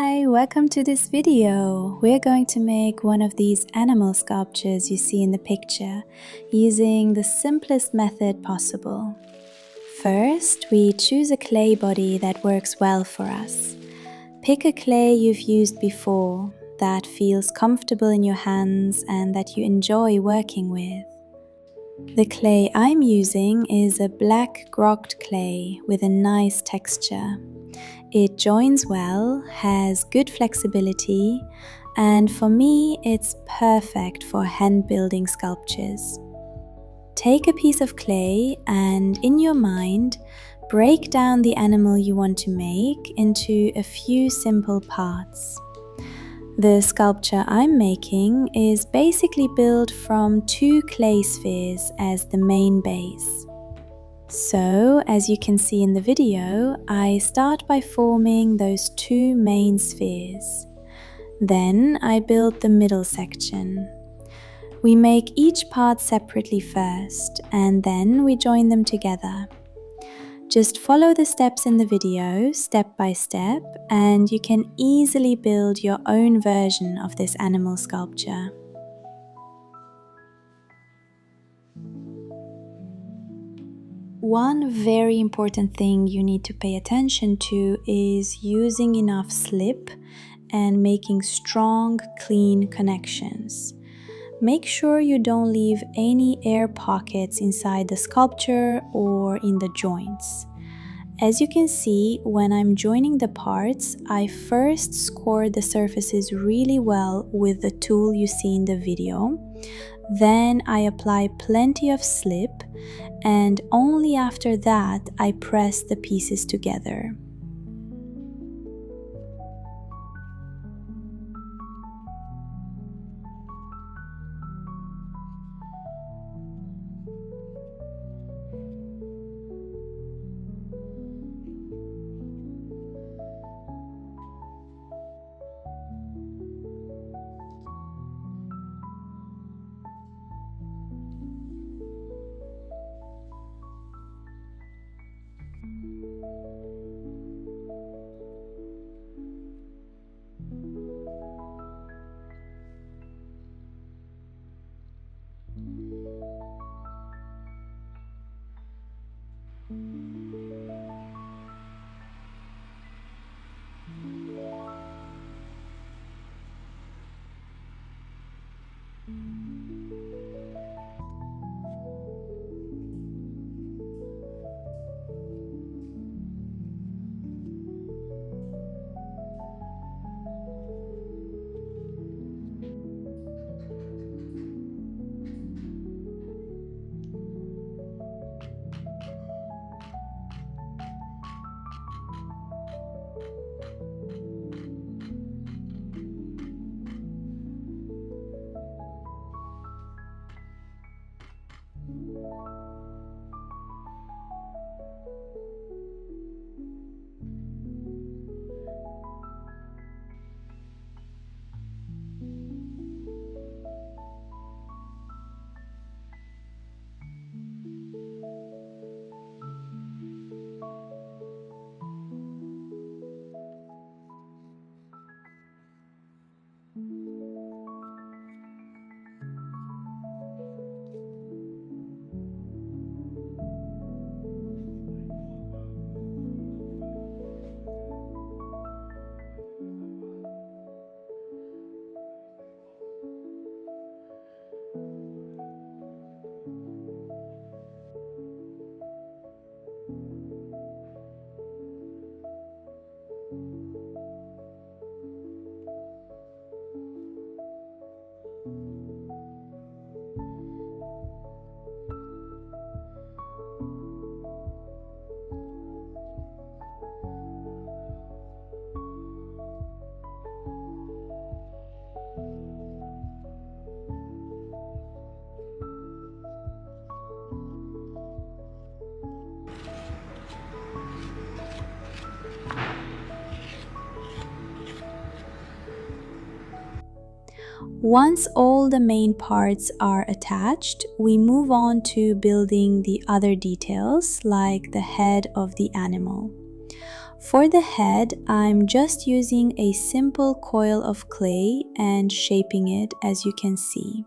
Hi, welcome to this video. We're going to make one of these animal sculptures you see in the picture using the simplest method possible. First, we choose a clay body that works well for us. Pick a clay you've used before that feels comfortable in your hands and that you enjoy working with. The clay I'm using is a black grogged clay with a nice texture. It joins well, has good flexibility, and for me it's perfect for hand building sculptures. Take a piece of clay and in your mind break down the animal you want to make into a few simple parts. The sculpture I'm making is basically built from 2 clay spheres as the main base. So, as you can see in the video, I start by forming those 2 main spheres. Then I build the middle section. We make each part separately first, and then we join them together. Just follow the steps in the video, step by step, and you can easily build your own version of this animal sculpture. One very important thing you need to pay attention to is using enough slip and making strong, clean connections. Make sure you don't leave any air pockets inside the sculpture or in the joints. As you can see, when I'm joining the parts, I first score the surfaces really well with the tool you see in the video. Then I apply plenty of slip, and only after that I press the pieces together. Once all the main parts are attached, we move on to building the other details like the head of the animal. For the head, I'm just using a simple coil of clay and shaping it, as you can see.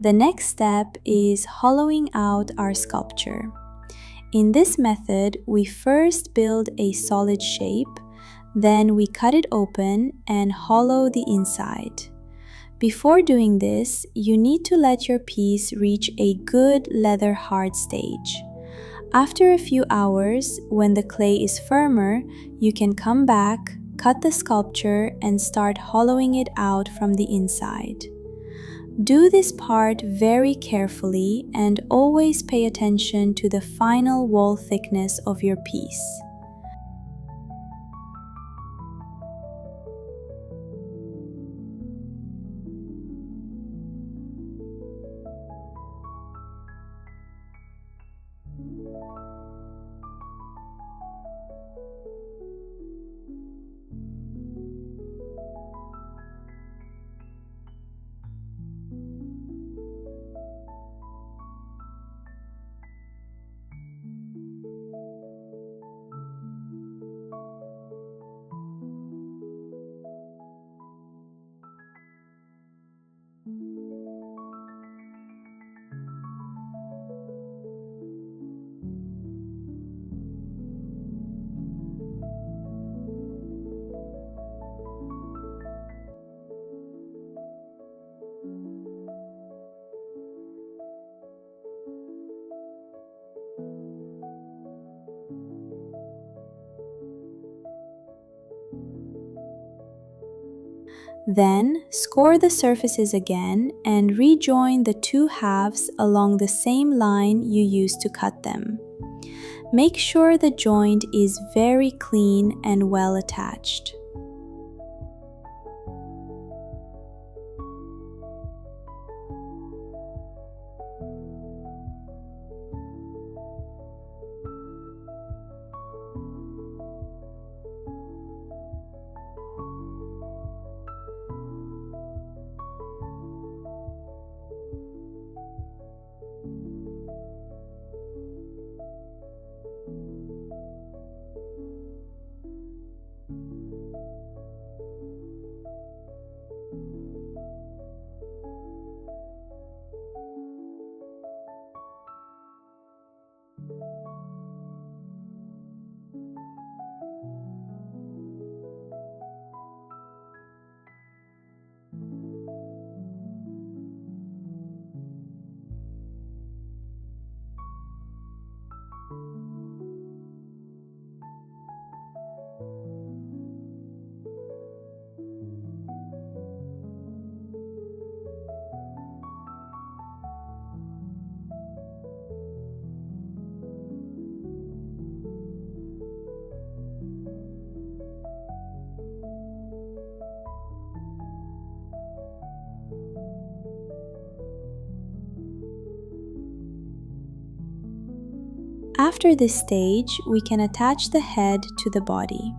The next step is hollowing out our sculpture. In this method, we first build a solid shape, then we cut it open and hollow the inside. Before doing this, you need to let your piece reach a good leather hard stage. After a few hours, when the clay is firmer, you can come back, cut the sculpture, and start hollowing it out from the inside. Do this part very carefully and always pay attention to the final wall thickness of your piece. Then, score the surfaces again and rejoin the two halves along the same line you used to cut them. Make sure the joint is very clean and well attached. After this stage, we can attach the head to the body.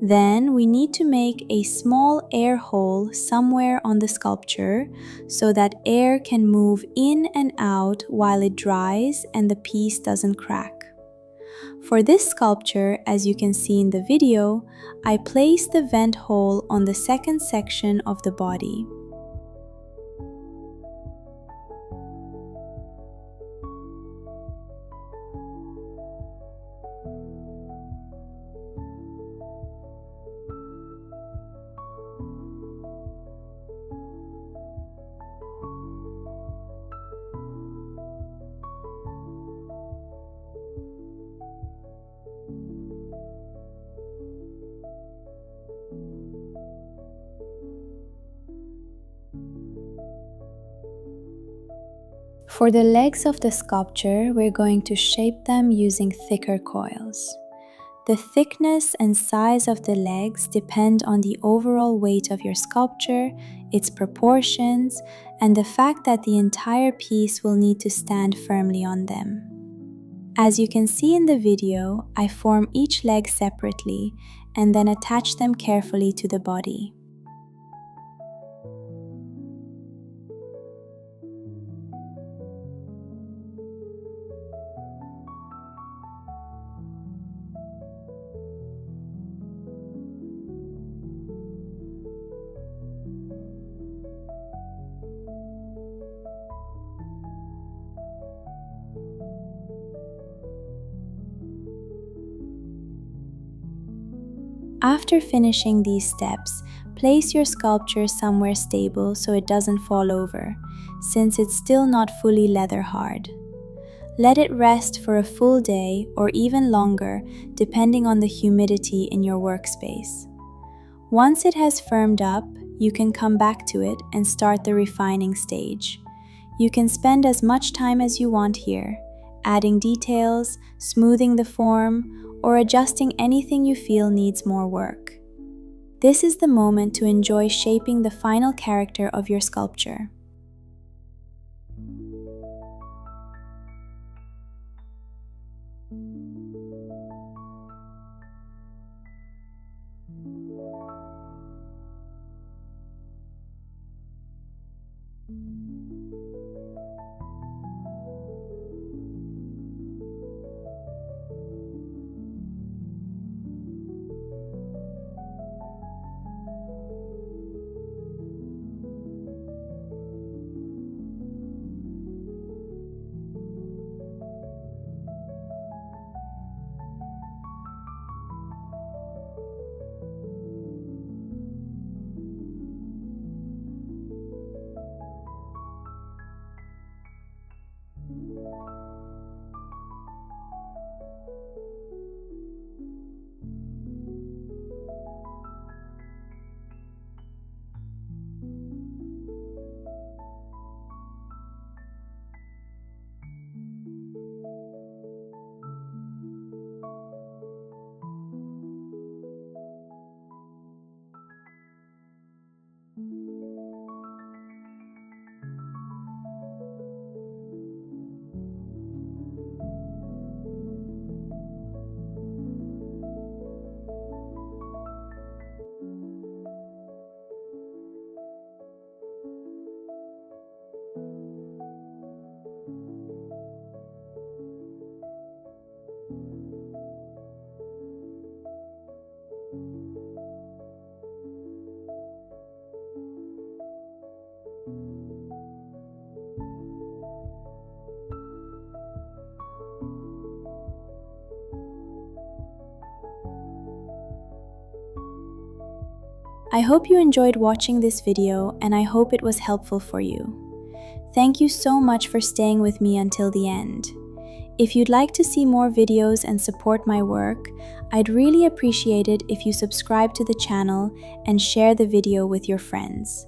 Then we need to make a small air hole somewhere on the sculpture so that air can move in and out while it dries and the piece doesn't crack. For this sculpture, as you can see in the video, I placed the vent hole on the second section of the body. For the legs of the sculpture, we're going to shape them using thicker coils. The thickness and size of the legs depend on the overall weight of your sculpture, its proportions, and the fact that the entire piece will need to stand firmly on them. As you can see in the video, I form each leg separately and then attach them carefully to the body. After finishing these steps, place your sculpture somewhere stable so it doesn't fall over, since it's still not fully leather hard. Let it rest for a full day or even longer, depending on the humidity in your workspace. Once it has firmed up, you can come back to it and start the refining stage. You can spend as much time as you want here, adding details, smoothing the form, or adjusting anything you feel needs more work. This is the moment to enjoy shaping the final character of your sculpture. I hope you enjoyed watching this video and I hope it was helpful for you. Thank you so much for staying with me until the end. If you'd like to see more videos and support my work, I'd really appreciate it if you subscribe to the channel and share the video with your friends.